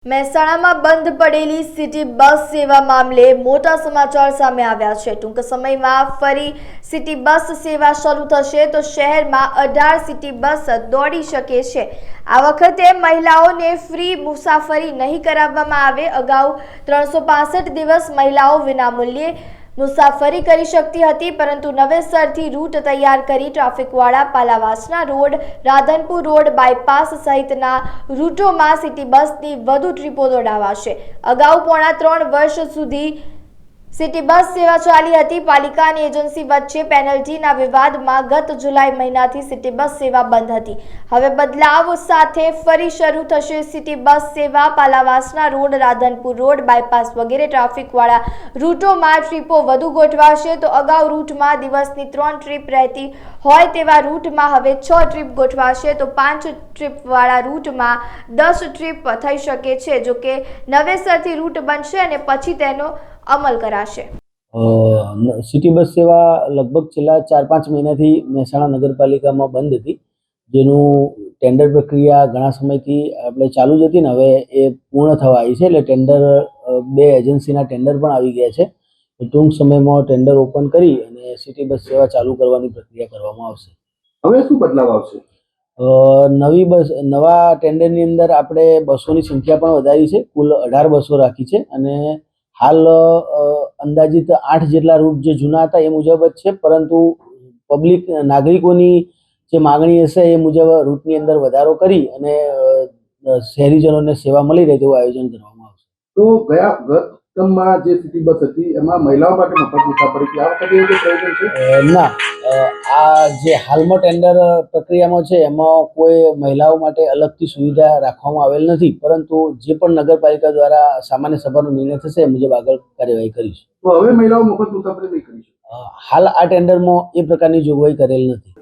મહેસાણામાં બંધ પડેલી સિટી બસ સેવા મામલે મોટા સમાચાર સામે આવ્યા છે। ટૂંક સમયમાં ફરી સિટી બસ સેવા શરૂ થશે તો શહેરમાં 18 સિટી બસ દોડી શકે છે। આ વખતે મહિલાઓને ફ્રી મુસાફરી નહીં કરાવવામાં આવે। અગાઉ 365 દિવસ મહિલાઓ વિનામૂલ્યે મુસાફરી કરી શકતી હતી, પરંતુ નવેસરથી રૂટ તૈયાર કરી ટ્રાફિકવાળા પાલાવાસના રોડ, રાધનપુર રોડ, બાયપાસ સહિતના રૂટોમાં સિટી બસની વધુ ટ્રીપો દોડાવાશે। અગાઉ પોણા 3 વર્ષ સુધી સિટી બસ સેવા ચાલી હતી। પાલિકા અને એજન્સી વચ્ચે પેનલ્ટીના વિવાદમાં ગત જુલાઈ મહિનાથી સિટી બસ સેવા બંધ હતી। હવે બદલાવ સાથે ફરી શરૂ થશે સિટી બસ સેવા। પાલાવાસના રોડ, રાધનપુર રોડ, બાયપાસ વગેરે ટ્રાફિકવાળા રૂટોમાં ટ્રીપો વધુ ગોઠવાશે। તો અગાઉ રૂટમાં દિવસની 3 ટ્રીપ રહેતી હોય તેવા રૂટમાં હવે 6 ટ્રીપ ગોઠવાશે। તો 5 ટ્રીપવાળા રૂટમાં 10 ટ્રીપ થઈ શકે છે। જો કે નવેસરથી રૂટ બનશે અને પછી તેનો અમલ કરાશે। સિટી બસ સેવા લગભગ છેલ્લા 4-5 મહિનાથી મહેસાણા નગરપાલિકામાં બંધ હતી, જેનું ટેન્ડર પ્રક્રિયા ઘણા સમયથી આપણે ચાલુ જ હતી ને હવે એ પૂર્ણ થવા આવી છે। એટલે ટેન્ડર 2 એજન્સીના ટેન્ડર પણ આવી ગયા છે। ટૂંક સમયમાં ટેન્ડર ઓપન કરી અને સિટી બસ સેવા ચાલુ કરવાની પ્રક્રિયા કરવામાં આવશે। હવે શું બદલાવ આવશે? નવા ટેન્ડરની અંદર આપણે બસોની સંખ્યા પણ વધારી છે। કુલ 18 બસો રાખી છે અને હાલ અંદાજિત 8 જેટલા રૂટ જે જૂના હતા એ મુજબ જ છે, પરંતુ નાગરિકોની જે માંગણી હશે એ મુજબ રૂટની અંદર વધારો કરી અને શહેરીજનોને સેવા મળી રહે તેવું આયોજન કરવામાં આવશે। તો ગત ટર્મમાં જે સિટી બસ હતી એમાં મહિલાઓ માટે મફત મુસાફરી હતી, આ વખતે એવું પ્રયોજન છે? ના, આ જે હાલમાં ટેન્ડર પ્રક્રિયામાં છે એમાં કોઈ મહિલાઓ માટે અલગથી સુવિધા રાખવામાં આવેલ નથી, પરંતુ જે પણ નગરપાલિકા દ્વારા સામાન્ય સભાનો નિર્ણય થશે એ મુજબ આગળ કાર્યવાહી કરીશું। તો હવે મહિલાઓ મફત મુસાફરી નહીં કરી શકે? હાલ આ ટેન્ડરમાં એ પ્રકારની જોગવાઈ કરેલ નથી।